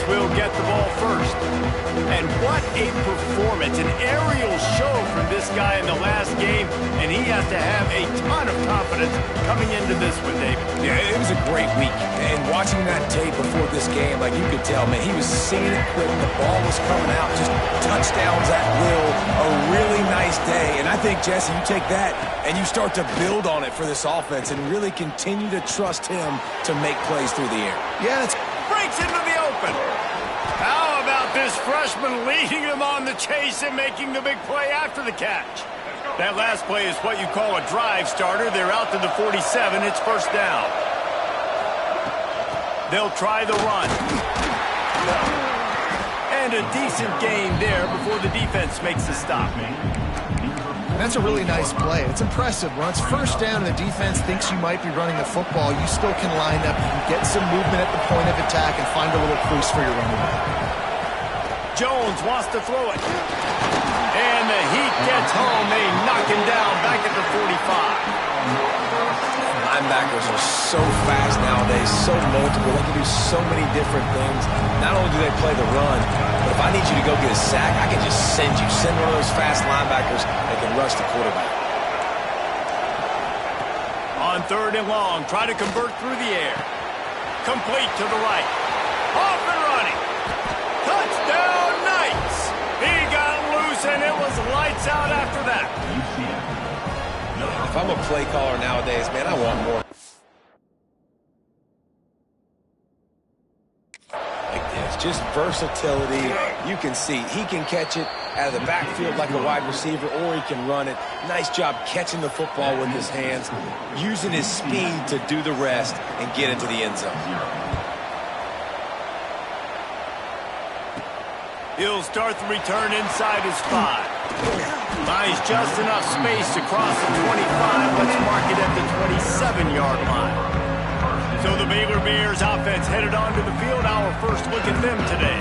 will get the ball first. And what a performance, an aerial show from this guy in the last game, and he has to have a ton of confidence coming into this one, David. Yeah, it was a great week. And watching that tape before this game, like you could tell, man, he was seeing it quick. The ball was coming out, just touchdowns at will. A really nice day. And I think, Jesse, you take that and you start to build on it for this offense and really continue to trust him to make plays through the air. Yeah, it's breaks into the open. How about this freshman leading them on the chase and making the big play after the catch? That last play is what you call a drive starter. They're out to the 47. It's first down. They'll try the run. And a decent gain there before the defense makes the stop. That's a really nice play. It's impressive. When it's first down and the defense thinks you might be running the football, you still can line up. You can get some movement at the point of attack and find a little crease for your running back. Jones wants to throw it. And the Heat gets home. They knock him down back at the 45. Linebackers are so fast nowadays, so multiple. They can do so many different things. Not only do they play the run, but if I need you to go get a sack, I can just send one of those fast linebackers that can rush the quarterback. On third and long, try to convert through the air. Complete to the right. Off and running. Touchdown, Knights. He got loose, and it was lights out after that. If I'm a play caller nowadays, man, I want more. Like this, just versatility. You can see he can catch it out of the backfield like a wide receiver, or he can run it. Nice job catching the football with his hands, using his speed to do the rest and get into the end zone. He'll start the return inside his 5. Finds just enough space to cross the 25. Let's mark it at the 27-yard line. So the Baylor Bears offense headed onto the field. Our first look at them today.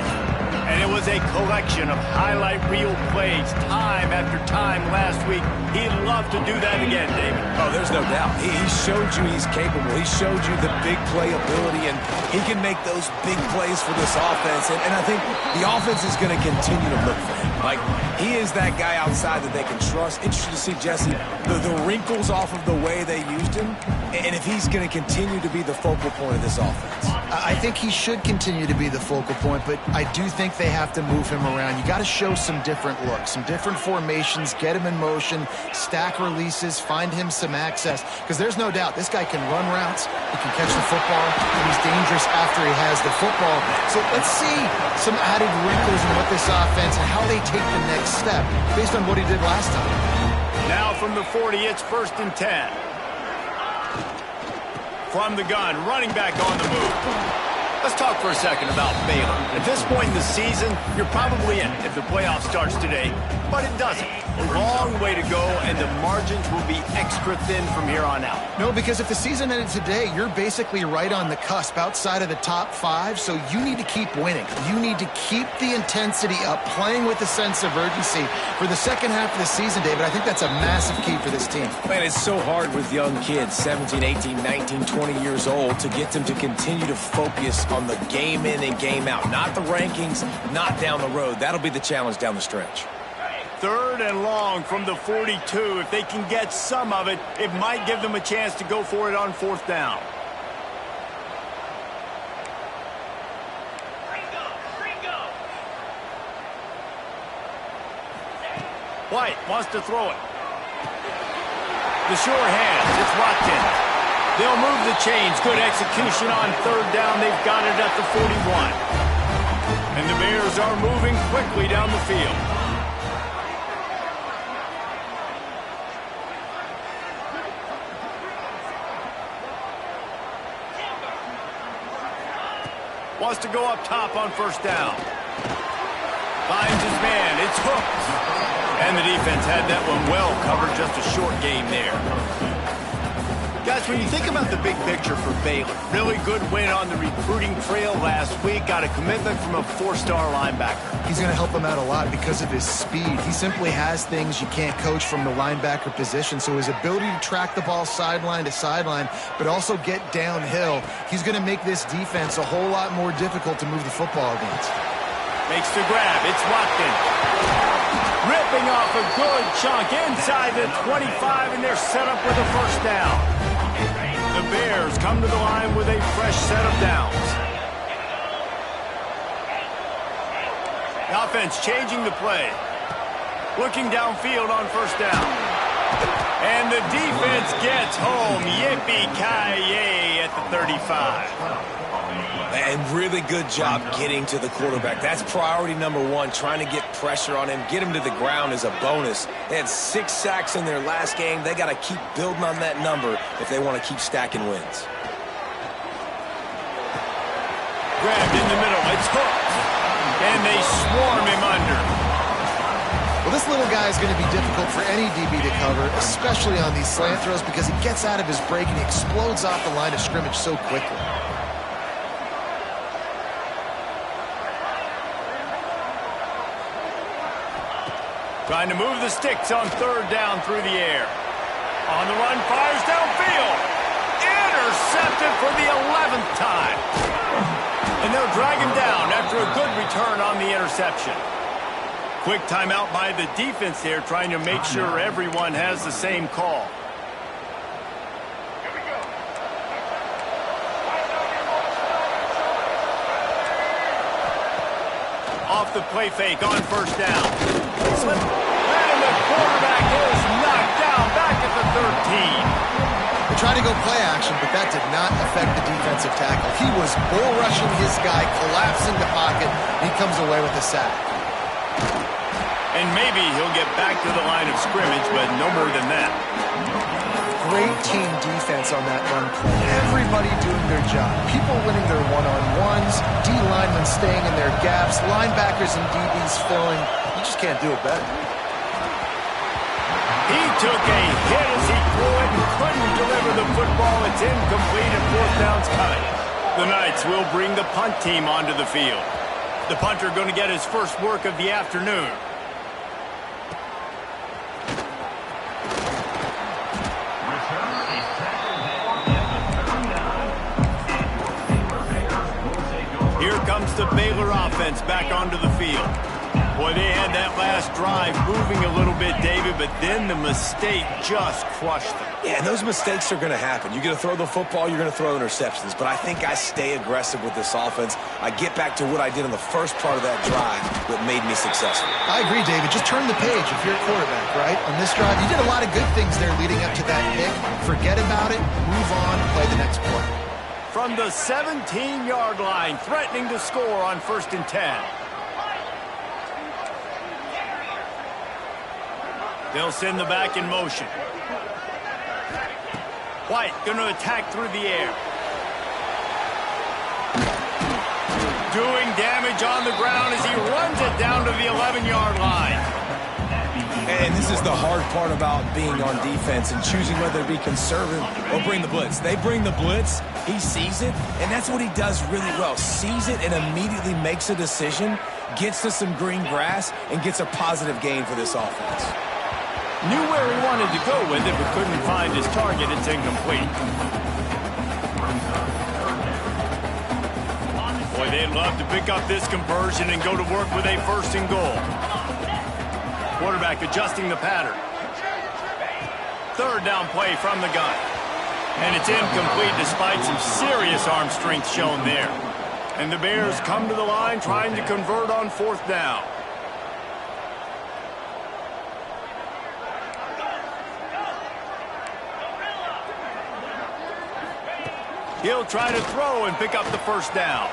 And it was a collection of highlight reel plays time after time last week. He'd love to do that again, David. Oh, there's no doubt. He showed you he's capable. He showed you the big play ability, and he can make those big plays for this offense. And I think the offense is going to continue to look for him. Like, he is that guy outside that they can trust. Interesting to see, Jesse, the wrinkles off of the way they used him, and if he's going to continue to be the focal point of this offense. I think he should continue to be the focal point, but I do think they have to move him around. You got to show some different looks, some different formations, get him in motion, stack releases, find him some access, because there's no doubt this guy can run routes, he can catch the football, and he's dangerous after he has the football. So let's see some added wrinkles in what this offense and how they take the next step based on what he did last time. Now from the 40, it's first and 10. From the gun, running back on the move. Let's talk for a second about Baylor. At this point in the season, you're probably in if the playoff starts today, but it doesn't. A long way to go, and the margins will be extra thin from here on out. No, because if the season ended today, you're basically right on the cusp outside of the top 5, so you need to keep winning. You need to keep the intensity up, playing with a sense of urgency for the second half of the season, David. I think that's a massive key for this team. Man, it's so hard with young kids, 17, 18, 19, 20 years old, to get them to continue to focus on the game in and game out. Not the rankings, not down the road. That'll be the challenge down the stretch. Third and long from the 42. If they can get some of it, it might give them a chance to go for it on fourth down. White wants to throw it. The sure hands. It's Watkins. They'll move the chains. Good execution on third down. They've got it at the 41. And the Bears are moving quickly down the field. Wants to go up top on first down. Finds his man. It's hooked. And the defense had that one well covered. Just a short game there. Got Guys, when you think about the big picture for Baylor, really good win on the recruiting trail last week. Got a commitment from a 4-star linebacker. He's going to help them out a lot because of his speed. He simply has things you can't coach from the linebacker position. So his ability to track the ball sideline to sideline, but also get downhill, he's going to make this defense a whole lot more difficult to move the football against. Makes the grab. It's Watkins. Ripping off a good chunk inside the 25, and they're set up with a first down. The Bears come to the line with a fresh set of downs. The offense changing the play. Looking downfield on first down. And the defense gets home. Yippee-ki-yay at the 35. And really good job getting to the quarterback. That's priority number one, trying to get pressure on him. Get him to the ground is a bonus. They had 6 sacks in their last game. They got to keep building on that number if they want to keep stacking wins. Grabbed in the middle. It's hooked. And they swarm him under. Well, this little guy is going to be difficult for any DB to cover, especially on these slant throws, because he gets out of his break and he explodes off the line of scrimmage so quickly. Trying to move the sticks on third down through the air. On the run, fires downfield. Intercepted for the 11th time. And they'll drag him down after a good return on the interception. Quick timeout by the defense there, trying to make sure everyone has the same call. Off the play fake on first down. Slip. And the quarterback is knocked down back at the 13. They tried to go play action, but that did not affect the defensive tackle. He was bull rushing his guy, collapsing the pocket, and he comes away with a sack. And maybe he'll get back to the line of scrimmage, but no more than that. Great team defense on that run play. Everybody doing their job. People winning their one-on-ones, D linemen staying in their gaps, linebackers and DBs filling. You just can't do it better. He took a hit as he threw it and couldn't deliver the football. It's incomplete and fourth down's coming. The Knights will bring the punt team onto the field. The punter going to get his first work of the afternoon. Here comes the Baylor offense back onto the field. Boy, they had that last drive moving a little bit, David, but then the mistake just crushed them. Yeah, and those mistakes are going to happen. You're going to throw the football, you're going to throw interceptions. But I think I stay aggressive with this offense. I get back to what I did in the first part of that drive that made me successful. I agree, David. Just turn the page if you're a quarterback, right? On this drive, you did a lot of good things there leading up to that pick. Forget about it, move on, play the next play. From the 17-yard line, threatening to score on 1st and 10. They'll send the back in motion. White going to attack through the air. Doing damage on the ground as he runs it down to the 11-yard line. And this is the hard part about being on defense and choosing whether to be conservative or bring the blitz. They bring the blitz, he sees it, and that's what he does really well. Sees it and immediately makes a decision, gets to some green grass, and gets a positive gain for this offense. Knew where he wanted to go with it, but couldn't find his target. It's incomplete. Boy, they'd love to pick up this conversion and go to work with a 1st and goal. Quarterback adjusting the pattern. 3rd down play from the gun. And it's incomplete despite some serious arm strength shown there. And the Bears come to the line trying to convert on 4th down. He'll try to throw and pick up the 1st down.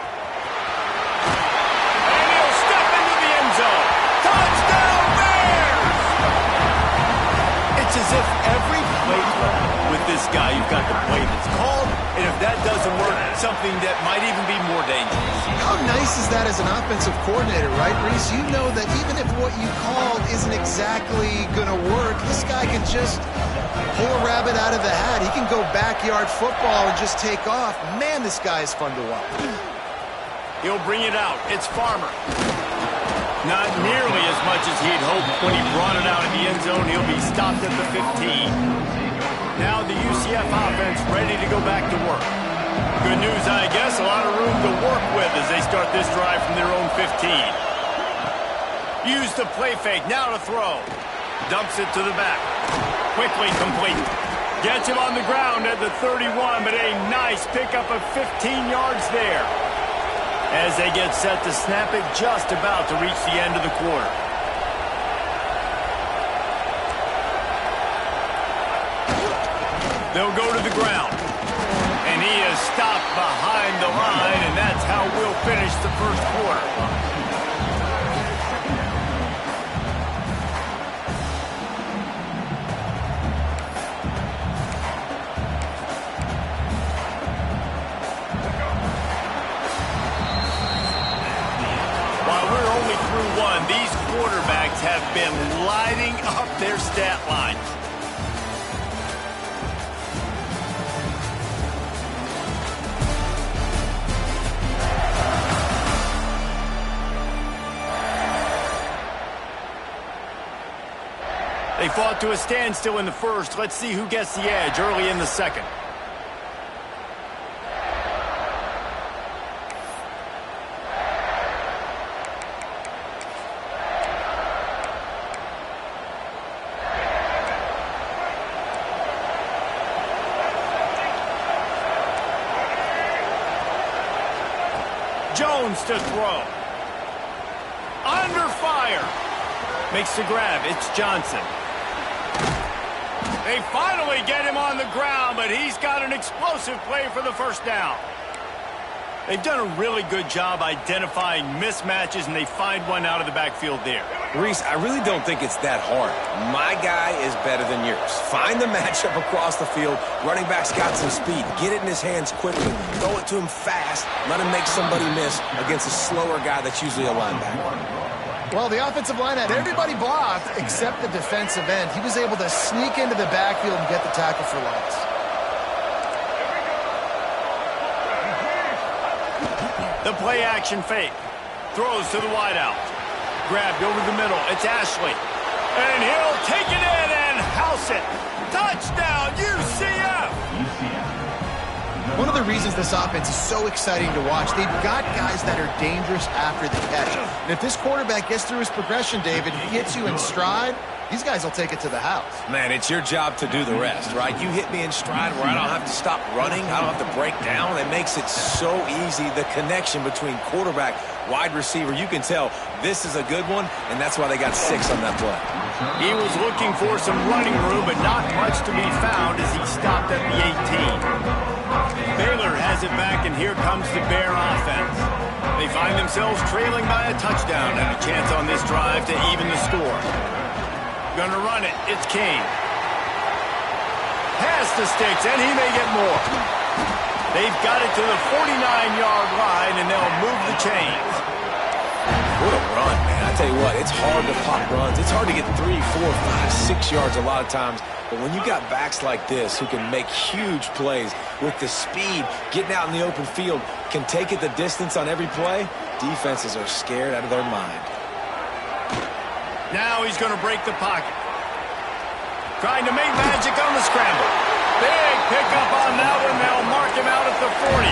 And he'll step into the end zone. Touchdown, Bears! It's as if every play with this guy, you've got the play that's called, and if that doesn't work, something that might even be more dangerous. How nice is that as an offensive coordinator, right, Reese? You know that even if what you called isn't exactly going to work, this guy can just Pull a rabbit out of the hat. He can go backyard football and just take off. Man, this guy is fun to watch. He'll bring it out. It's Farmer. Not nearly as much as he'd hoped when he brought it out of the end zone. He'll be stopped at the 15. Now the UCF offense ready to go back to work. Good news, I guess. A lot of room to work with as they start this drive from their own 15. Use the play fake. Now to throw. Dumps it to the back. Quickly complete. Gets him on the ground at the 31, but a nice pickup of 15 yards there. As they get set to snap it, just about to reach the end of the quarter. They'll go to the ground. And he is stopped behind the line, and that's how we'll finish the first quarter. These quarterbacks have been lighting up their stat lines. They fought to a standstill in the first. Let's see who gets the edge early in the second. Jones to throw. Under fire. Makes the grab. It's Johnson. They finally get him on the ground, but he's got an explosive play for the first down. They've done a really good job identifying mismatches, and they find one out of the backfield there. Reese, I really don't think it's that hard. My guy is better than yours. Find the matchup across the field. Running back's got some speed. Get it in his hands quickly. Throw it to him fast. Let him make somebody miss against a slower guy that's usually a linebacker. Well, the offensive line had everybody blocked except the defensive end. He was able to sneak into the backfield and get the tackle for loss. The play action fake. Throws to the wideout. Grabbed over the middle. It's Ashley. And he'll take it in and house it. Touchdown, UCF! One of the reasons this offense is so exciting to watch, they've got guys that are dangerous after the catch. And if this quarterback gets through his progression, David, he hits you in stride, these guys will take it to the house. Man, it's your job to do the rest, right? You hit me in stride where I don't have to stop running. I don't have to break down. It makes it so easy. The connection between quarterback, wide receiver, you can tell this is a good one, and that's why they got 6 on that play. He was looking for some running room, but not much to be found as he stopped at the 18. Baylor has it back, and here comes the Bear offense. They find themselves trailing by a touchdown and a chance on this drive to even the score. Gonna run it. It's King. Pass the sticks, and he may get more. They've got it to the 49-yard line, and they'll move the chains. What a run, man. I tell you what, it's hard to pop runs. It's hard to get 3, 4, 5, 6 yards a lot of times. But when you got backs like this who can make huge plays with the speed, getting out in the open field, can take it the distance on every play, defenses are scared out of their mind. Now he's going to break the pocket. Trying to make magic on the scramble. Big pickup on that one. They'll mark him out at the 40.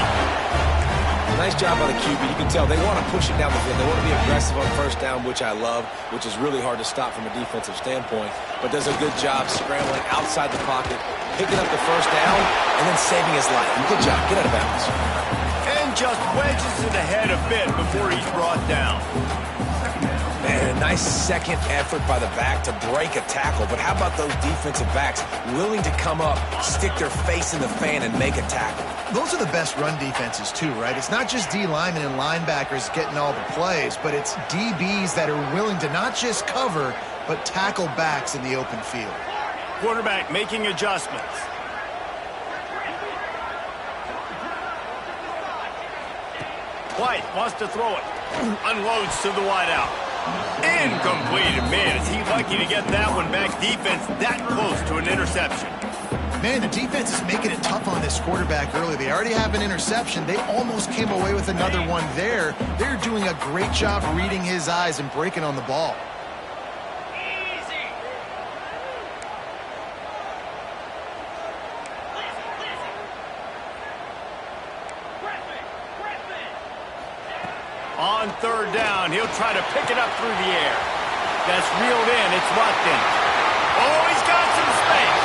Nice job by the QB. You can tell they want to push it down the field. They want to be aggressive on first down, which I love, which is really hard to stop from a defensive standpoint, but does a good job scrambling outside the pocket, picking up the first down, and then saving his life. Good job. Get out of bounds. And just wedges it ahead a bit before he's brought down. Man, a nice second effort by the back to break a tackle, but how about those defensive backs willing to come up, stick their face in the fan, and make a tackle? Those are the best run defenses too, right? It's not just D linemen and linebackers getting all the plays, but it's DBs that are willing to not just cover, but tackle backs in the open field. Quarterback making adjustments. White wants to throw it. Unloads to the wideout. Incomplete. Man, is he lucky to get that one back. Defense that close to an interception. Man, the defense is making it tough on this quarterback early. They already have an interception. They almost came away with another one there. They're doing a great job reading his eyes and breaking on the ball. On third down, he'll try to pick it up through the air. That's reeled in. It's Watson. Oh, he's got some space.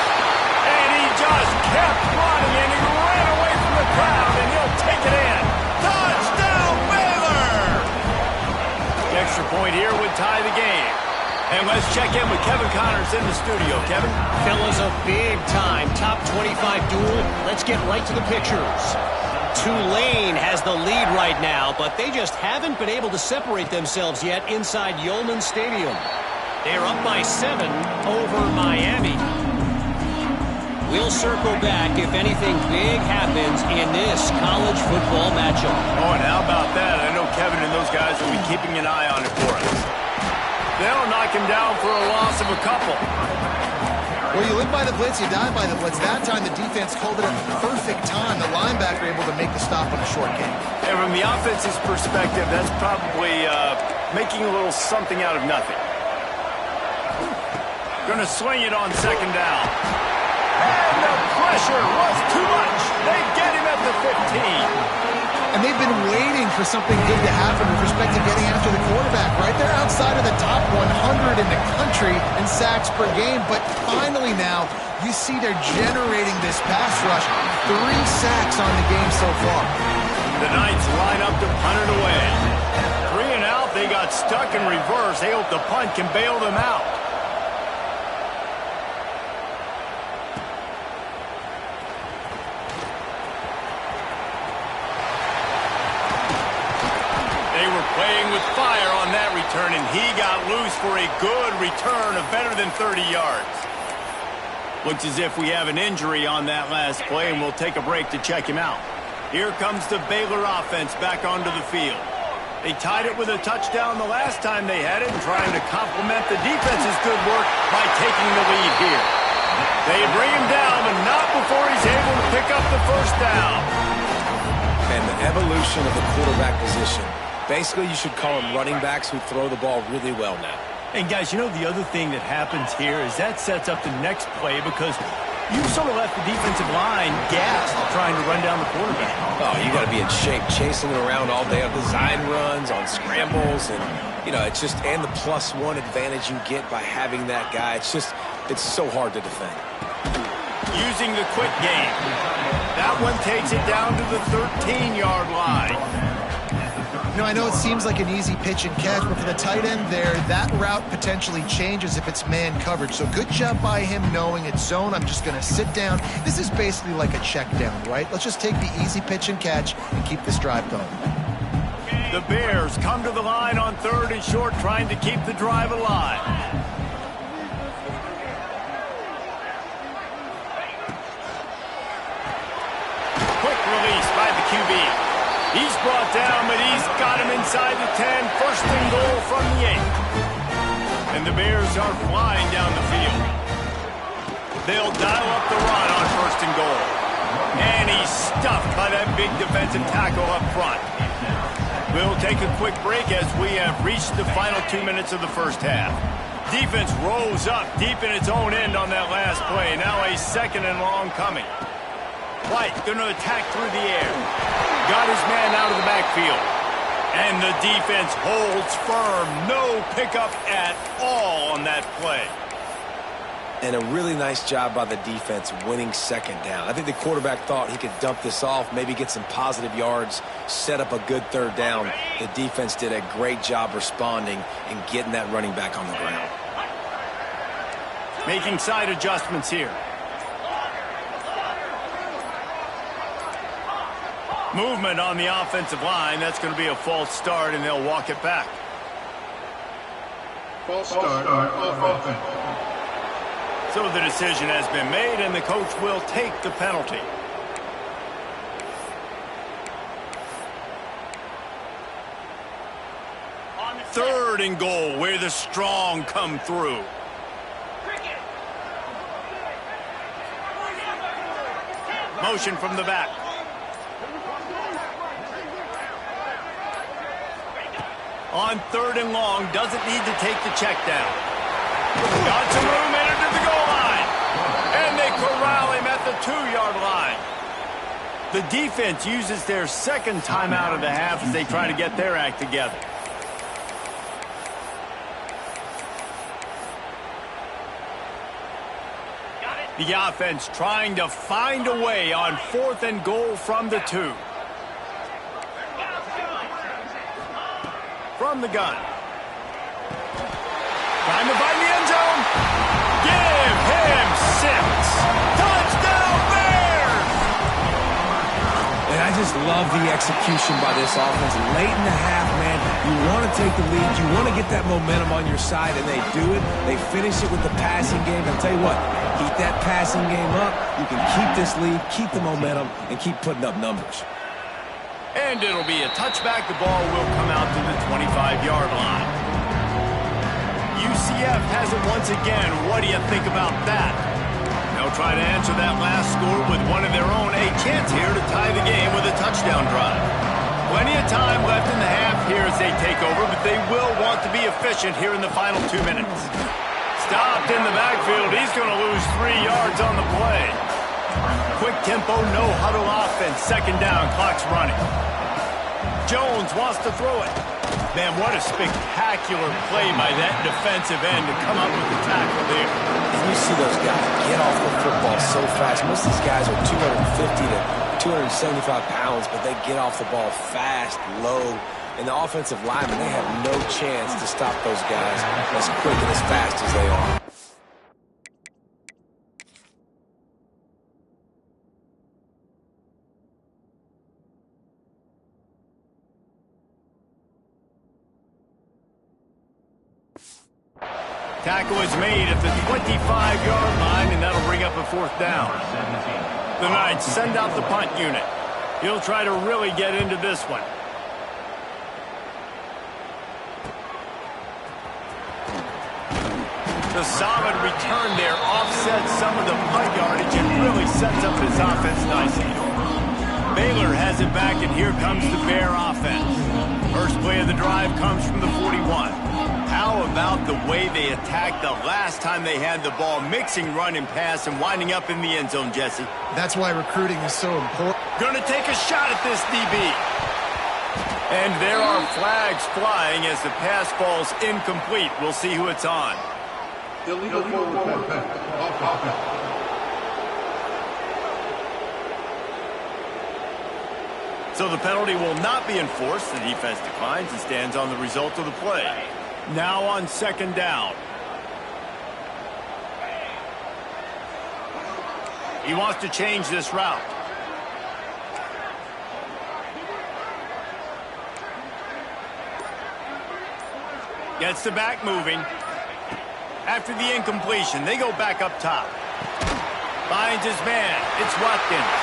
And he just kept running, and he ran away from the crowd, and he'll take it in. Touchdown, Baylor! The extra point here would tie the game. And let's check in with Kevin Connors in the studio. Kevin? Fellas, a big-time top 25 duel. Let's get right to the pictures. Tulane has the lead right now, but they just haven't been able to separate themselves yet inside Yulman Stadium. They're up by 7 over Miami. We'll circle back if anything big happens in this college football matchup. Oh, and how about that? I know Kevin and those guys will be keeping an eye on it for us. They'll knock him down for a loss of a couple. Well, you live by the blitz, you die by the blitz. That time the defense called it a perfect time. The linebacker able to make the stop on a short game. And from the offense's perspective, that's probably making a little something out of nothing. Going to swing it on second down. And the pressure was too much. They get him at the 15. And they've been waiting for something good to happen with respect to getting after the quarterback, right? They're outside of the top 100 in the country in sacks per game, but finally now you see they're generating this pass rush. 3 sacks on the game so far. The Knights line up to punt it away. 3 and out, they got stuck in reverse. They hope the punt can bail them out. Playing with fire on that return, and he got loose for a good return of better than 30 yards. Looks as if we have an injury on that last play, and we'll take a break to check him out. Here comes the Baylor offense back onto the field. They tied it with a touchdown the last time they had it, and trying to complement the defense's good work by taking the lead here. They bring him down, but not before he's able to pick up the first down. And the evolution of the quarterback position. Basically, you should call them running backs who throw the ball really well now. And, guys, you know the other thing that happens here is that sets up the next play because you sort of left the defensive line gassed trying to run down the quarterback. Oh, you got to be in shape, chasing him around all day on design runs, on scrambles, and, you know, it's just, and the +1 advantage you get by having that guy. It's so hard to defend. Using the quick game. That one takes it down to the 13-yard line. You know, I know it seems like an easy pitch and catch, but for the tight end there, that route potentially changes if it's man coverage. So good job by him knowing it's zone. I'm just going to sit down. This is basically like a check down, right? Let's just take the easy pitch and catch and keep this drive going. The Bears come to the line on 3rd and short, trying to keep the drive alive. Quick release by the QB. He's brought down, but he's got him inside the 10. First and goal from the 8. And the Bears are flying down the field. They'll dial up the run on 1st and goal. And he's stuffed by that big defensive tackle up front. We'll take a quick break as we have reached the final 2 minutes of the first half. Defense rose up deep in its own end on that last play. Now a 2nd and long coming. White going to attack through the air. Got his man out of the backfield. And the defense holds firm. No pickup at all on that play. And a really nice job by the defense winning 2nd down. I think the quarterback thought he could dump this off, maybe get some positive yards, set up a good 3rd down. The defense did a great job responding and getting that running back on the ground. Making side adjustments here. Movement on the offensive line. That's going to be a false start, and they'll walk it back. False start off offense. So the decision has been made, and the coach will take the penalty. Third and goal, where the strong come through. Motion from the back. On 3rd and long, doesn't need to take the check down. Got some room, entered to the goal line. And they corral him at the 2-yard line. The defense uses their second timeout of the half as they try to get their act together. The offense trying to find a way on 4th and goal from the 2. From the gun. Trying to find the end zone. Give him 6. Touchdown Bears! And I just love the execution by this offense. Late in the half, man, you want to take the lead. You want to get that momentum on your side, and they do it. They finish it with the passing game. I'll tell you what, keep that passing game up. You can keep this lead, keep the momentum, and keep putting up numbers. And it'll be a touchback. The ball will come out to the 25-yard line. UCF has it once again. What do you think about that? They'll try to answer that last score with one of their own. A chance here to tie the game with a touchdown drive. Plenty of time left in the half here as they take over, but they will want to be efficient here in the final 2 minutes. Stopped in the backfield. He's going to lose 3 yards on the play. Quick tempo, no huddle offense. 2nd down, clock's running. Jones wants to throw it. Man, what a spectacular play by that defensive end to come up with the tackle there. And you see those guys get off the football so fast. Most of these guys are 250 to 275 pounds, but they get off the ball fast, low. And the offensive linemen, they have no chance to stop those guys as quick and as fast as they are. Tackle is made at the 25-yard line, and that'll bring up a 4th down. The Knights send out the punt unit. He'll try to really get into this one. The solid return there offsets some of the punt yardage and really sets up his offense nicely. Baylor has it back, and here comes the Bear offense. First play of the drive comes from the 41. How about the way they attacked the last time they had the ball, mixing run and pass and winding up in the end zone, Jesse? That's why recruiting is so important. Gonna take a shot at this DB. And there are flags flying as the pass falls incomplete. We'll see who it's on. Illegal forward pass. Off offense. So the penalty will not be enforced. The defense declines and stands on the result of the play. Now on 2nd down. He wants to change this route. Gets the back moving. After the incompletion, they go back up top. Finds his man. It's Watkins.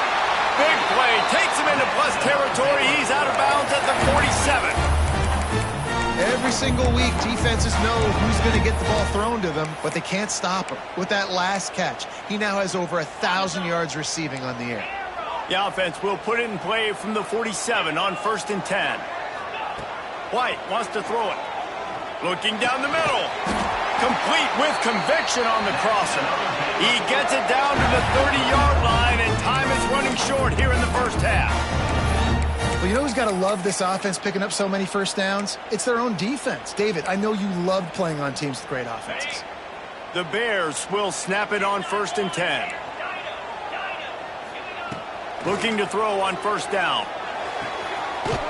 Big play. Takes him into plus territory. He's out of bounds at the 47. Every single week, defenses know who's going to get the ball thrown to them, but they can't stop him. With that last catch, he now has over 1,000 yards receiving on the air. The offense will put it in play from the 47 on 1st and 10. White wants to throw it. Looking down the middle. Complete with conviction on the crosser. He gets it down to the 30-yard line, and time is running short here in the first half. Well, you know who's got to love this offense picking up so many first downs? It's their own defense. David, I know you loved playing on teams with great offenses. The Bears will snap it on 1st and 10. Looking to throw on 1st down.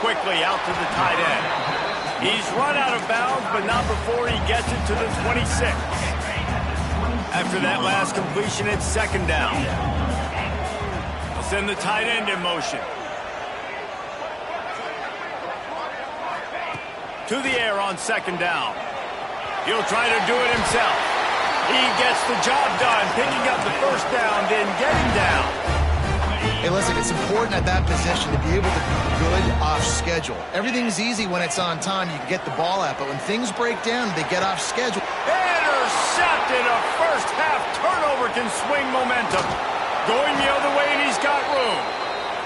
Quickly out to the tight end. He's run out of bounds, but not before he gets it to the 26. After that last completion, it's 2nd down. They'll send the tight end in motion. To the air on 2nd down. He'll try to do it himself. He gets the job done, picking up the 1st down, then getting down. Hey, listen, it's important at that position to be able to be good off schedule. Everything's easy when it's on time. You can get the ball out, but when things break down, they get off schedule. Intercepted. A first half turnover can swing momentum. Going the other way, and he's got room.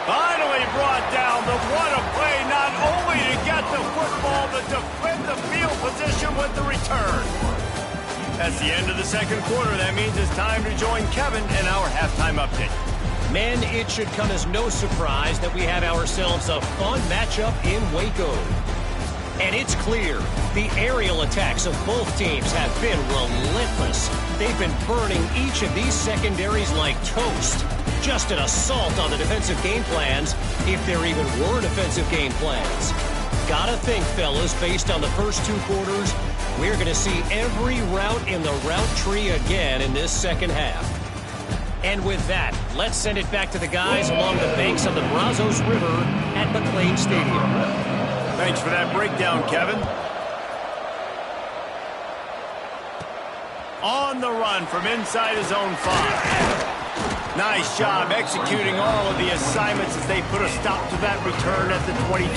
Finally brought down, but what a play, not only to get the football, but to flip the field position with the return. That's the end of the second quarter. That means it's time to join Kevin in our halftime update. Men, it should come as no surprise that we have ourselves a fun matchup in Waco. And it's clear, the aerial attacks of both teams have been relentless. They've been burning each of these secondaries like toast. Just an assault on the defensive game plans, if there even were defensive game plans. Gotta think, fellas, based on the first two quarters, we're going to see every route in the route tree again in this second half. And with that, let's send it back to the guys along the banks of the Brazos River at McLean Stadium. Thanks for that breakdown, Kevin. On the run from inside his own 5. Nice job executing all of the assignments as they put a stop to that return at the 22.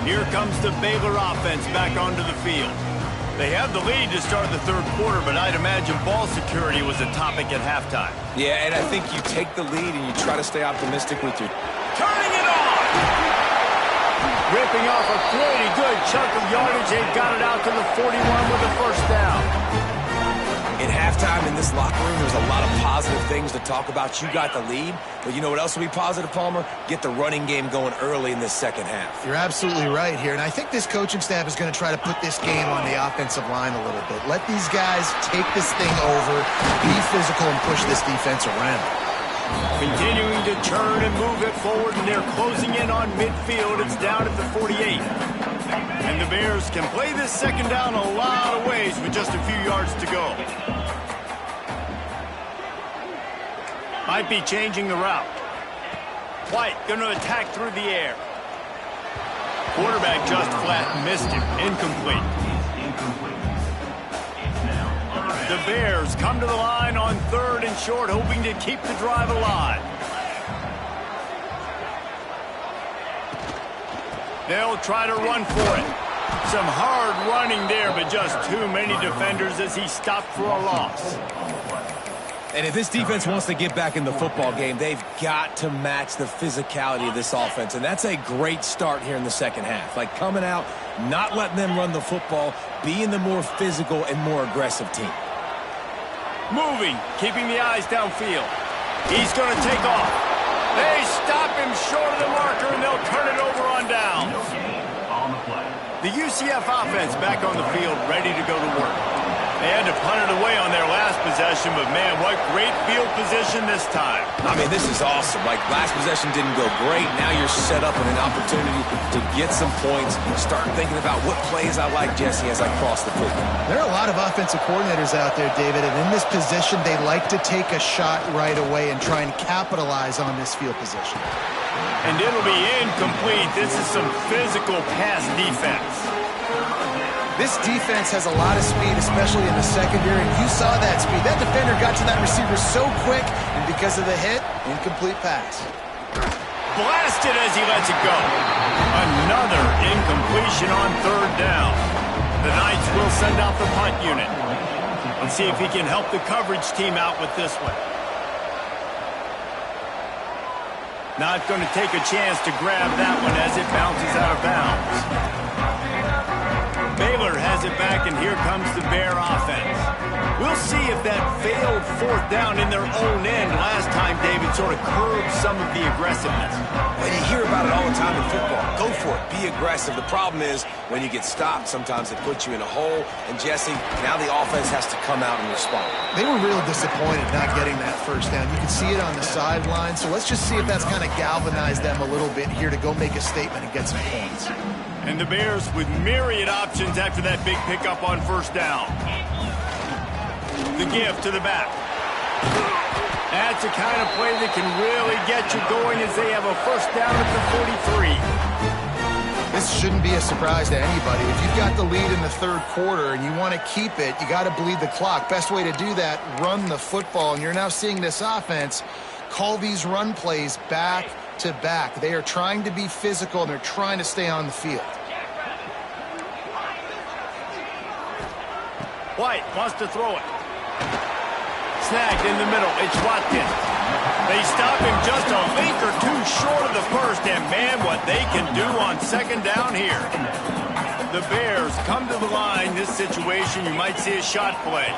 Here comes the Baylor offense back onto the field. They have the lead to start the third quarter, but I'd imagine ball security was a topic at halftime. Yeah, and I think you take the lead and you try to stay optimistic with your... Turning it on! Ripping off a pretty good chunk of yardage. They got it out to the 41 with a first down. In halftime in this locker room, there's a lot of positive things to talk about. You got the lead, but you know what else will be positive, Palmer? Get the running game going early in this second half. You're absolutely right here, and I think this coaching staff is going to try to put this game on the offensive line a little bit. Let these guys take this thing over, be physical, and push this defense around. Continuing to turn and move it forward, and they're closing in on midfield. It's down at the 48. And the Bears can play this second down a lot of ways with just a few yards to go. Might be changing the route. White going to attack through the air. Quarterback just flat missed him. Incomplete. The Bears come to the line on 3rd and short, hoping to keep the drive alive. They'll try to run for it. Some hard running there, but just too many defenders as he stopped for a loss. And if this defense wants to get back in the football game, they've got to match the physicality of this offense. And that's a great start here in the second half. Like coming out, not letting them run the football, being the more physical and more aggressive team. Moving, keeping the eyes downfield. He's going to take off. They stop him short of the marker, and they'll turn it over on down. The UCF offense back on the field, ready to go to work. They had to punt it away on their last possession, but man, what great field position this time. I mean, this is awesome. Like, last possession didn't go great. Now you're set up with an opportunity to get some points. Start thinking about what plays I like, Jesse, as I cross the football. There are a lot of offensive coordinators out there, David, and in this position, they like to take a shot right away and try and capitalize on this field position. And it'll be incomplete. This is some physical pass defense. This defense has a lot of speed, especially in the secondary, and you saw that speed. That defender got to that receiver so quick, and because of the hit, incomplete pass. Blasted as he lets it go. Another incompletion on 3rd down. The Knights will send out the punt unit. Let's see if he can help the coverage team out with this one. Not going to take a chance to grab that one as it bounces out of bounds. Baylor has it back, and here comes the Bear offense. We'll see if that failed 4th down in their own end last time, David, sort of curbed some of the aggressiveness. Well, you hear about it all the time in football. Go for it. Be aggressive. The problem is when you get stopped, sometimes it puts you in a hole. And, Jesse, now the offense has to come out and respond. They were real disappointed not getting that first down. You can see it on the sideline. So let's just see if that's kind of galvanized them a little bit here to go make a statement and get some points. And the Bears with myriad options after that big pickup on 1st down. The give to the back. That's the kind of play that can really get you going as they have a 1st down at the 43. This shouldn't be a surprise to anybody. If you've got the lead in the 3rd quarter and you want to keep it, you got to bleed the clock. Best way to do that, run the football. And you're now seeing this offense call these run plays back to back. They are trying to be physical, and they're trying to stay on the field. White wants to throw it. Snagged in the middle. It's Watkins. They stop him just a link or two short of the first, and man, what they can do on second down here. The Bears come to the line. This situation, you might see a shot play.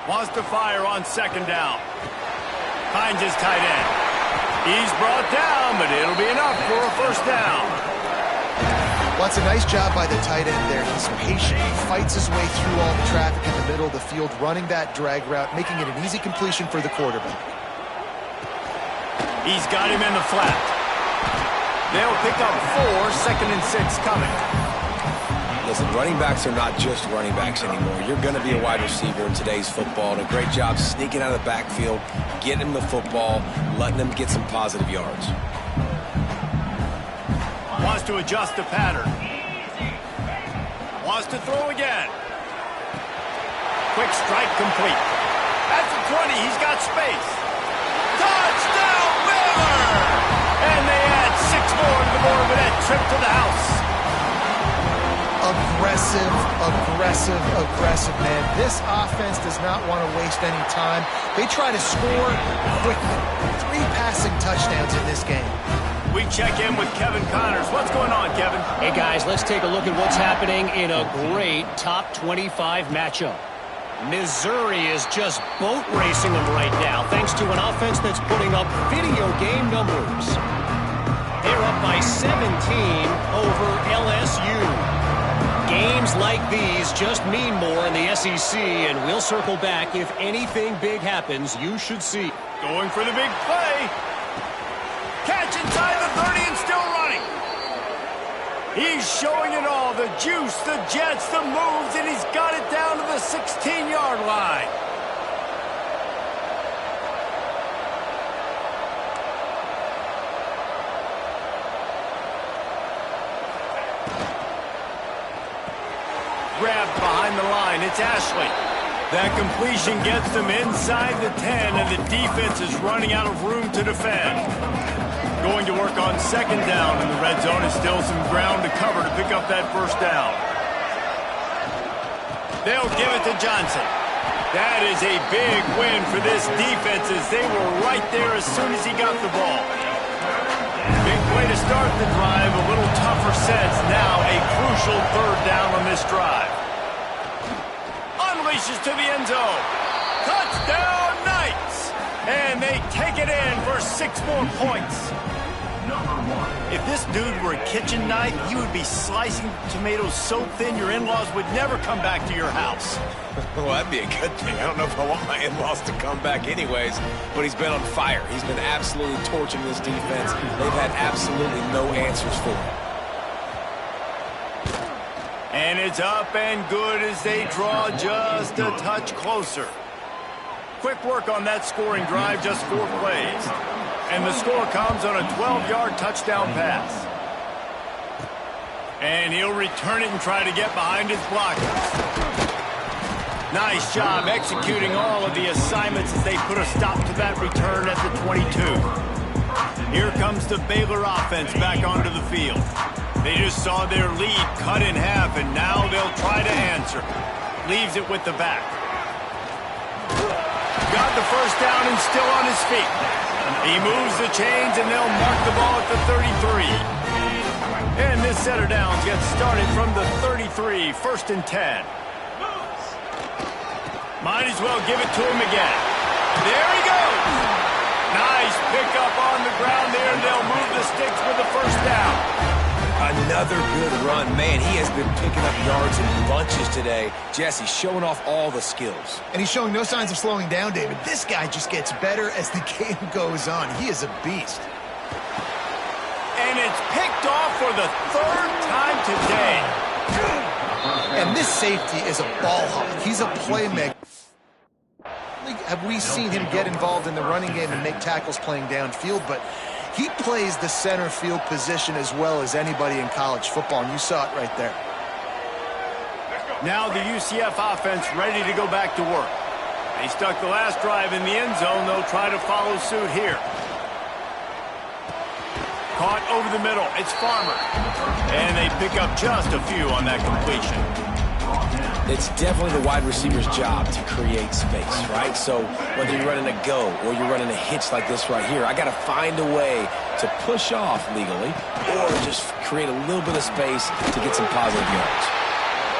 Wants to fire on second down. Finds his tight end. He's brought down, but it'll be enough for a first down. Well, it's a nice job by the tight end there. He's patient. He fights his way through all the traffic in the middle of the field, running that drag route, making it an easy completion for the quarterback. He's got him in the flat. They'll pick up 4, 2nd and 6 coming. Listen, running backs are not just running backs anymore. You're going to be a wide receiver in today's football. And a great job sneaking out of the backfield, getting him the football, letting him get some positive yards. Wants to adjust the pattern. Wants to throw again. Quick strike complete. At the 20, he's got space. Touchdown, Baylor! And they add 6 more to the board with that trip to the house. Aggressive, aggressive, aggressive, man. This offense does not want to waste any time. They try to score quickly. 3 passing touchdowns in this game. We check in with Kevin Connors. What's going on, Kevin? Hey, guys, let's take a look at what's happening in a great top 25 matchup. Missouri is just boat racing them right now, thanks to an offense that's putting up video game numbers. They're up by 17 over LSU. Games like these just mean more in the SEC, and we'll circle back if anything big happens you should see. Going for the big play. Catch inside the 30 and still running. He's showing it all. The juice, the jets, the moves, and he's got it down to the 16-yard line. Grabbed behind the line. It's Ashley. That completion gets them inside the 10, and the defense is running out of room to defend. Going to work on second down, and the red zone is still some ground to cover to pick up that first down. They'll give it to Johnson. That is a big win for this defense, as they were right there as soon as he got the ball. Big way to start the drive, a little tougher sense. Now a crucial third down on this drive. Unleashes to the end zone. Touchdown, Knights! And they take it in for 6 more points. If this dude were a kitchen knife, he would be slicing tomatoes so thin your in-laws would never come back to your house. Well, that'd be a good thing. I don't know if I want my in-laws to come back anyways, but he's been on fire. He's been absolutely torching this defense. They've had absolutely no answers for him. And it's up and good as they draw just a touch closer. Quick work on that scoring drive, just 4 plays. And the score comes on a 12-yard touchdown pass. And he'll return it and try to get behind his blockers. Nice job executing all of the assignments as they put a stop to that return at the 22. Here comes the Baylor offense back onto the field. They just saw their lead cut in half, and now they'll try to answer. Leaves it with the back. Got the first down and still on his feet. He moves the chains, and they'll mark the ball at the 33. And this set of downs gets started from the 33, 1st and 10. Might as well give it to him again. There he goes. Nice pickup on the ground there, and they'll move the sticks for the first down. Another good run. Man, he has been picking up yards in bunches today. Jesse showing off all the skills. And he's showing no signs of slowing down, David. This guy just gets better as the game goes on. He is a beast. And it's picked off for the 3rd time today. And this safety is a ball hawk. He's a playmaker. Have we seen him get involved in the running game and make tackles playing downfield? But he plays the center field position as well as anybody in college football, and you saw it right there. Now the UCF offense ready to go back to work. They stuck the last drive in the end zone. They'll try to follow suit here. Caught over the middle. It's Farmer. And they pick up just a few on that completion. It's definitely the wide receiver's job to create space, right? So whether you're running a go or you're running a hitch like this right here, I got to find a way to push off legally or just create a little bit of space to get some positive yards.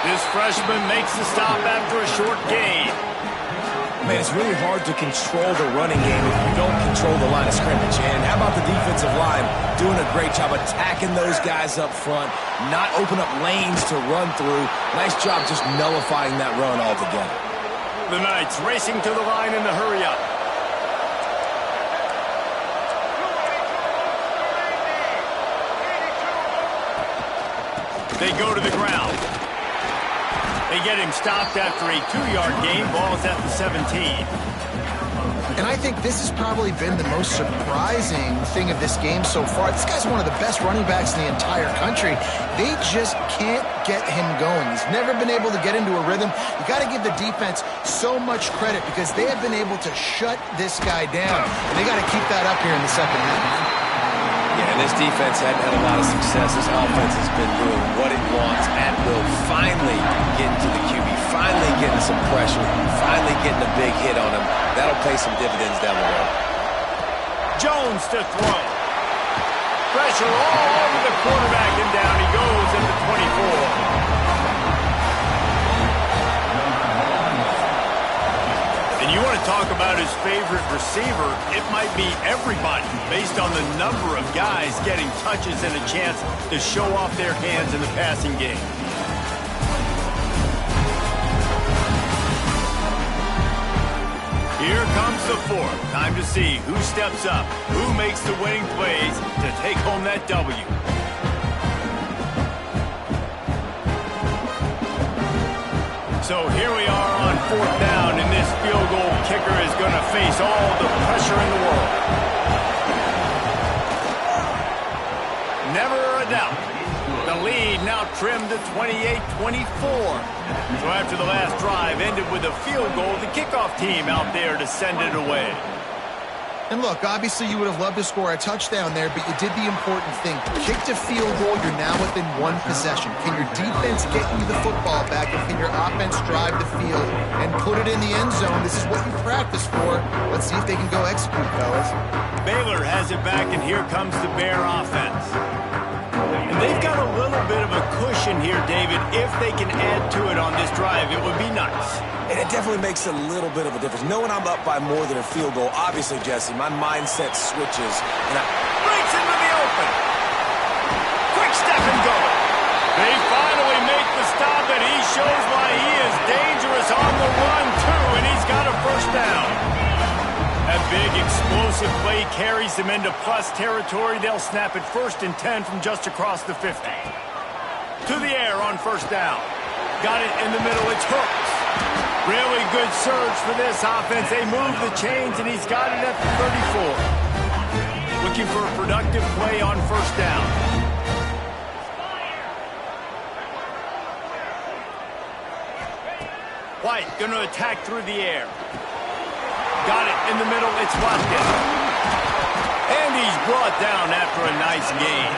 This freshman makes the stop after a short gain. Man, it's really hard to control the running game if you don't control the line of scrimmage. And how about the defensive line doing a great job attacking those guys up front, not open up lanes to run through. Nice job just nullifying that run altogether. The Knights racing to the line in the hurry-up. They go to the ground. They get him stopped after a 2-yard gain. Ball's at the 17. And I think this has probably been the most surprising thing of this game so far. This guy's one of the best running backs in the entire country. They just can't get him going. He's never been able to get into a rhythm. You got to give the defense so much credit because they have been able to shut this guy down. And they got to keep that up here in the second half. Yeah, this defense hadn't had a lot of success. This offense has been doing what it wants at will. Finally getting to the QB, finally getting some pressure, finally getting a big hit on him. That'll pay some dividends down the road. Jones to throw. Pressure all over the quarterback, and down he goes at the 24. And you want to talk about his favorite receiver, it might be everybody based on the number of guys getting touches and a chance to show off their hands in the passing game. Here comes the fourth. Time to see who steps up, who makes the winning plays to take home that W. So here we are on 4th down, and this field goal kicker is going to face all the pressure in the world. Never a doubt. The lead now trimmed to 28-24. So after the last drive ended with a field goal, the kickoff team out there to send it away. And look, obviously you would have loved to score a touchdown there, but you did the important thing. Kicked a field goal, you're now within one possession. Can your defense get you the football back, and can your offense drive the field and put it in the end zone? This is what you practice for. Let's see if they can go execute, fellas. Baylor has it back, and here comes the Bear offense. And they've got a little bit of a cushion here, David. If they can add to it on this drive, it would be nice. And it definitely makes a little bit of a difference. Knowing I'm up by more than a field goal, obviously, Jesse, my mindset switches. And breaks into the open. Quick step and go. They finally make the stop, and he shows why he is dangerous on the run, too, and he's got a first down. That big explosive play carries them into plus territory. They'll snap it 1st and 10 from just across the 50. To the air on 1st down. Got it in the middle. It's Hooks. Really good surge for this offense. They move the chains, and he's got it at the 34. Looking for a productive play on 1st down. White going to attack through the air. Got it in the middle. It's Watkins. And he's brought down after a nice gain.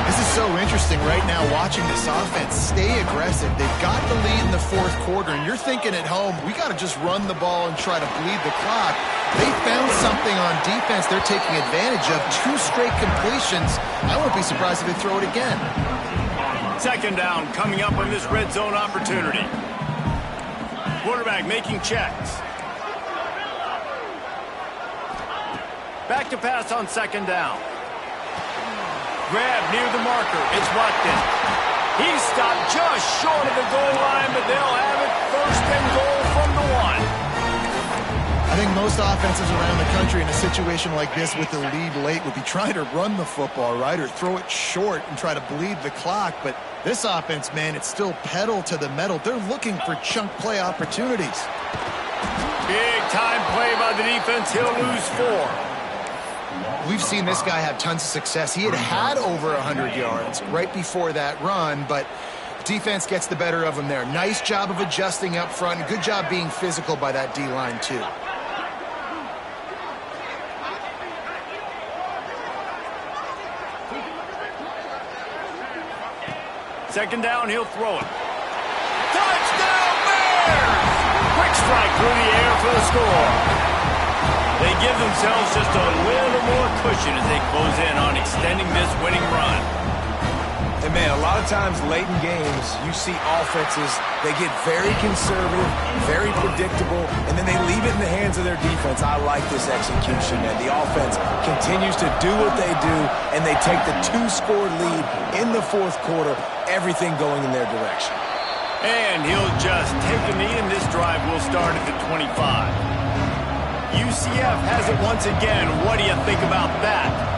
This is so interesting right now watching this offense stay aggressive. They've got the lead in the 4th quarter, and you're thinking at home, we got to just run the ball and try to bleed the clock. They found something on defense they're taking advantage of. 2 straight completions. I won't be surprised if they throw it again. 2nd down coming up on this red zone opportunity. Quarterback making checks. Back to pass on 2nd down. Grab near the marker. It's Watkins. He's stopped just short of the goal line, but they'll have it 1st and goal from the 1. I think most offenses around the country in a situation like this with the lead late would be trying to run the football, right, or throw it short and try to bleed the clock. But this offense, man, it's still pedal to the metal. They're looking for chunk play opportunities. Big time play by the defense. He'll lose 4. We've seen this guy have tons of success. He had over 100 yards right before that run, but defense gets the better of him there. Nice job of adjusting up front, and good job being physical by that D-line, too. Second down, he'll throw it. down Bears! Quick strike through the air for the score. They give themselves just a little more cushion as they close in on extending this winning run. And man, a lot of times late in games, you see offenses, they get very conservative, very predictable, and then they leave it in the hands of their defense. I like this execution, man. The offense continues to do what they do, and they take the 2-score lead in the fourth quarter, everything going in their direction. And he'll just take a knee, and this drive will start at the 25. UCF has it once again. What do you think about that?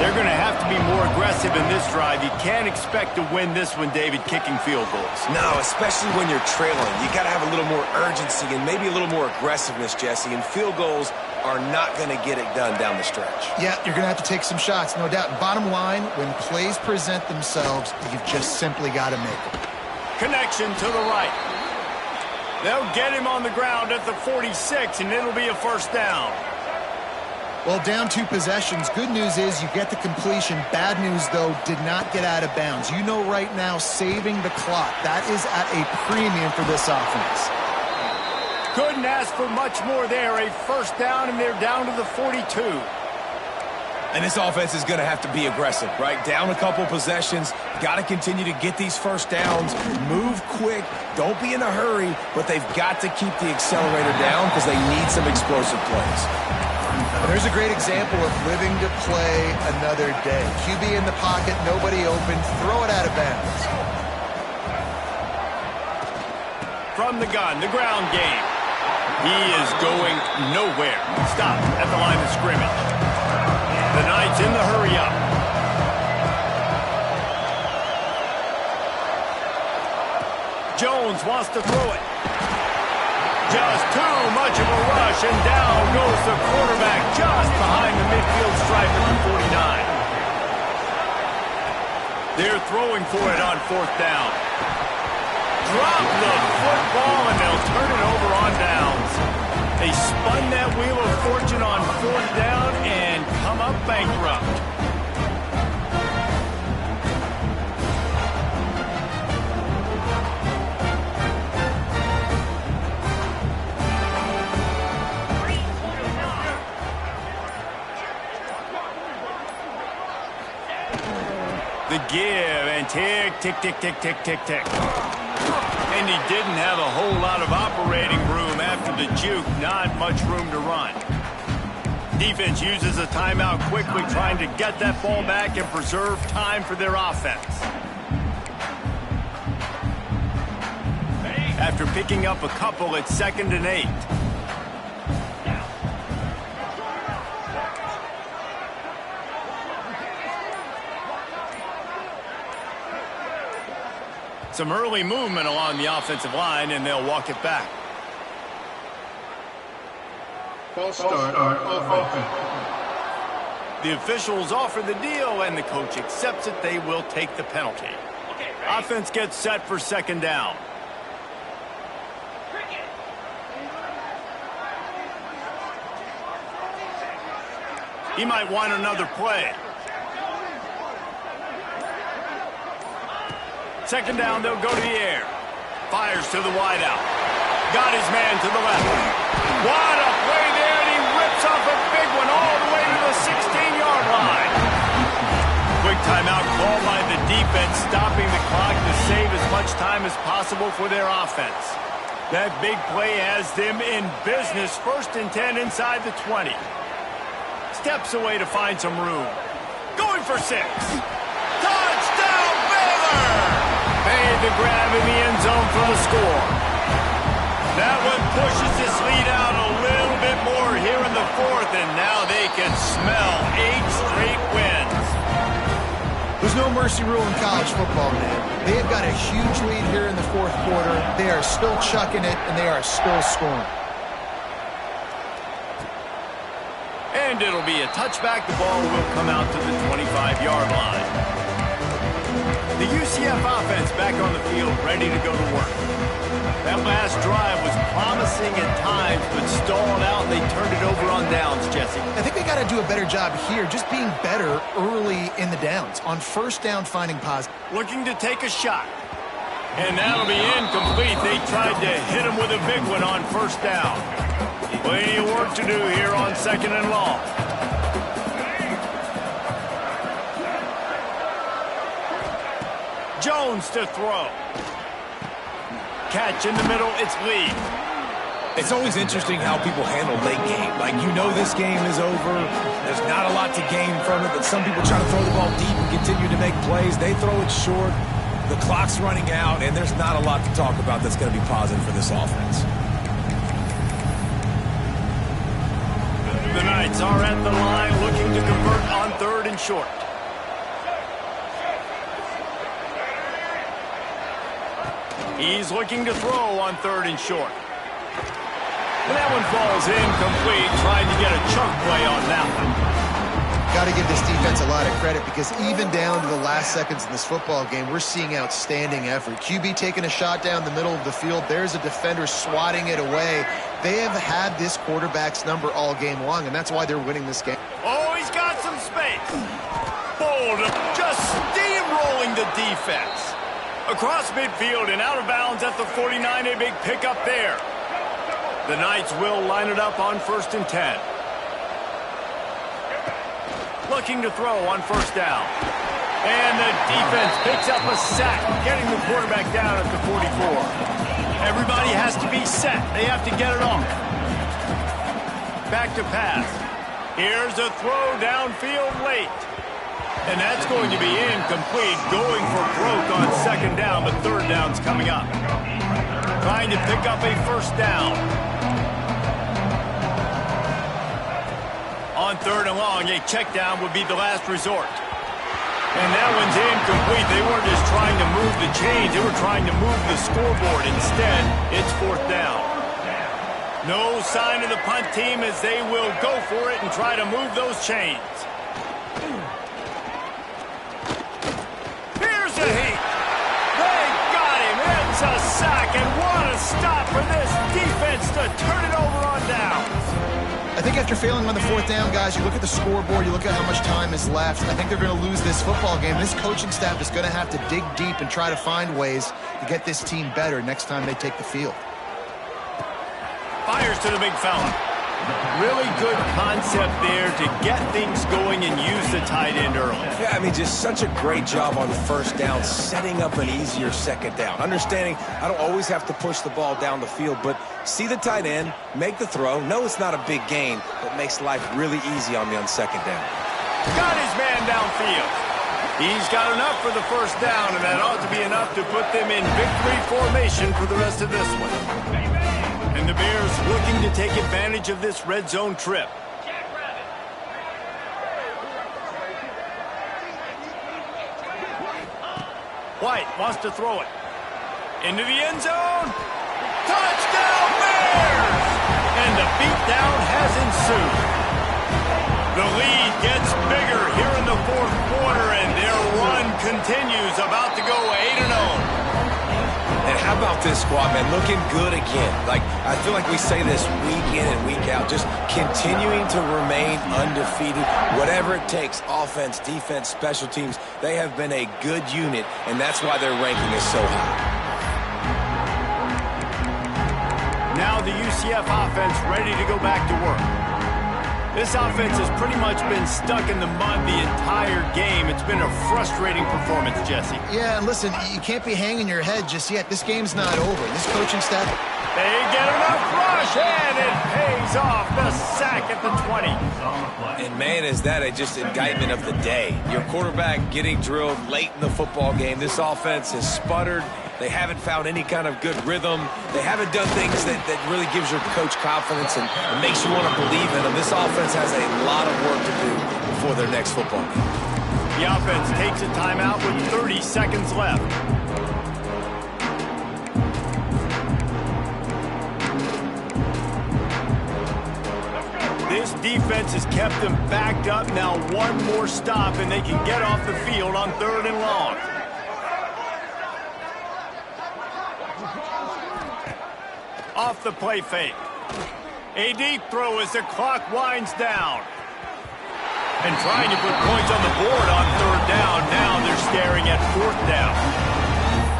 They're going to have to be more aggressive in this drive. You can't expect to win this one, David, kicking field goals. No, especially when you're trailing. You got to have a little more urgency and maybe a little more aggressiveness, Jesse. And field goals are not going to get it done down the stretch. Yeah, you're going to have to take some shots, no doubt. Bottom line, when plays present themselves, you've just simply got to make them. Connection to the right. They'll get him on the ground at the 46, and it'll be a first down. Well, down 2 possessions. Good news is you get the completion. Bad news, though, did not get out of bounds. You know right now, saving the clock. That is at a premium for this offense. Couldn't ask for much more there. A first down, and they're down to the 42. And this offense is going to have to be aggressive, right? Down a couple possessions. Got to continue to get these first downs. Move quick. Don't be in a hurry, but they've got to keep the accelerator down because they need some explosive plays. There's a great example of living to play another day. QB in the pocket, nobody open, throw it out of bounds. From the gun, the ground game. He is going nowhere. Stop at the line of scrimmage. The Knights in the hurry up. Jones wants to throw it. Just too much of a rush, and down goes the quarterback just behind the midfield stripe at the 49. They're throwing for it on fourth down. Drop the football, and they'll turn it over on downs. They spun that wheel of fortune on fourth down and come up bankrupt. The give and tick, tick, tick, tick, tick, tick, tick. And he didn't have a whole lot of operating room after the juke. Not much room to run. Defense uses a timeout quickly, trying to get that ball back and preserve time for their offense. After picking up a couple, it's 2nd and 8. Some early movement along the offensive line, and they'll walk it back. False start on offense. The officials offer the deal, and the coach accepts it. They will take the penalty. Offense gets set for 2nd down. He might want another play. 2nd down, they'll go to the air. Fires to the wideout. Got his man to the left. What a play there, and he rips off a big one all the way to the 16-yard line. Quick timeout called by the defense, stopping the clock to save as much time as possible for their offense. That big play has them in business. 1st and 10 inside the 20. Steps away to find some room. Going for 6. Touchdown, Baylor! Made the grab in the end zone for the score. That one pushes this lead out a little bit more here in the 4th, and now they can smell 8 straight wins. There's no mercy rule in college football, man. They've got a huge lead here in the 4th quarter. They are still chucking it, and they are still scoring. And it'll be a touchback. The ball will come out to the 25-yard line. The UCF offense back on the field, ready to go to work. That last drive was promising at times, but stalled out, and they turned it over on downs, Jesse. I think they got to do a better job here, just being better early in the downs. On 1st down, finding positive. Looking to take a shot. And that'll be incomplete. They tried to hit him with a big one on first down. Plenty of work to do here on 2nd and long. Jones to throw. Catch in the middle, it's Lee. It's always interesting how people handle late game. Like, you know this game is over. There's not a lot to gain from it, but some people try to throw the ball deep and continue to make plays. They throw it short. The clock's running out, and there's not a lot to talk about that's going to be positive for this offense. The Knights are at the line looking to convert on 3rd and short. He's looking to throw on 3rd and short. And that one falls incomplete, trying to get a chunk play on that one. Got to give this defense a lot of credit because even down to the last seconds in this football game, we're seeing outstanding effort. QB taking a shot down the middle of the field. There's a defender swatting it away. They have had this quarterback's number all game long, and that's why they're winning this game. Oh, he's got some space. Bold, just steamrolling the defense. Across midfield and out of bounds at the 49, a big pickup there. The Knights will line it up on 1st and 10. Looking to throw on 1st down. And the defense picks up a sack, getting the quarterback down at the 44. Everybody has to be set. They have to get it off. Back to pass. Here's a throw downfield late. And that's going to be incomplete, going for broke on 2nd down, but 3rd down's coming up. Trying to pick up a 1st down. On 3rd and long, a check down would be the last resort. And that one's incomplete. They weren't just trying to move the chains. They were trying to move the scoreboard. Instead, it's 4th down. No sign of the punt team as they will go for it and try to move those chains. Here's a hit. They got him. It's a sack. And what a stop for this defense to turn it over on down. I think after failing on the 4th down, guys, you look at the scoreboard, you look at how much time is left. I think they're going to lose this football game. This coaching staff is going to have to dig deep and try to find ways to get this team better next time they take the field. Fires to the big fella. Really good concept there to get things going and use the tight end early. Yeah, I mean, just such a great job on 1st down, setting up an easier 2nd down. Understanding I don't always have to push the ball down the field, but see the tight end, make the throw. No, it's not a big gain, but makes life really easy on me on 2nd down. Got his man downfield. He's got enough for the 1st down, and that ought to be enough to put them in victory formation for the rest of this one. And the Bears looking to take advantage of this red zone trip. White wants to throw it. Into the end zone. Touchdown Bears! And the beatdown has ensued. The lead gets bigger here in the 4th quarter, and their run continues, about to go 8-0. And how about this squad, man? Looking good again. Like, I feel like we say this week in and week out, just continuing to remain undefeated. Whatever it takes, offense, defense, special teams, they have been a good unit, and that's why their ranking is so high. Now the UCF offense ready to go back to work. This offense has pretty much been stuck in the mud the entire game. It's been a frustrating performance, Jesse. Yeah, and listen, you can't be hanging your head just yet. This game's not over. This coaching staff... They get enough rush, and it pays off. The sack at the 20. And, man, is that a just indictment of the day. Your quarterback getting drilled late in the football game. This offense has sputtered. They haven't found any kind of good rhythm. They haven't done things that really gives your coach confidence and makes you want to believe in them. This offense has a lot of work to do before their next football game. The offense takes a timeout with 30 seconds left. This defense has kept them backed up. Now one more stop, and they can get off the field on 3rd and long. Off the play fake. A deep throw as the clock winds down. And trying to put points on the board on 3rd down. Now they're staring at 4th down.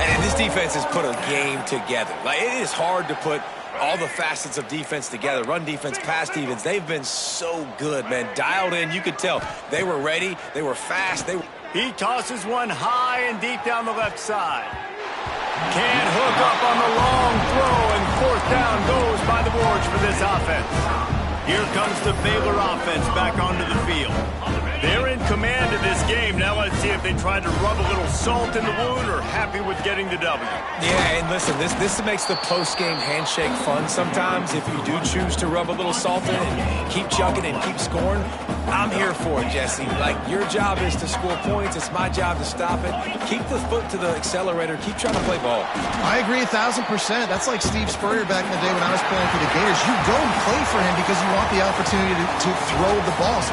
And this defense has put a game together. Like, it is hard to put all the facets of defense together. Run defense, pass defense. They've been so good, man. Dialed in. You could tell they were ready. They were fast. He tosses one high and deep down the left side. Can't hook up on the long throw, and fourth down goes by the boards for this offense. Here comes the Baylor offense back onto the field. They're in command of this game. Now let's see if they try to rub a little salt in the wound or happy with getting the W. Yeah, and listen, this makes the post-game handshake fun sometimes. If you do choose to rub a little salt in and keep chucking and keep scoring, I'm here for it, Jesse. Like, your job is to score points. It's my job to stop it. Keep the foot to the accelerator. Keep trying to play ball. I agree 1,000%. That's like Steve Spurrier back in the day when I was playing for the Gators. You go and play for him because you want the opportunity to throw the ball. So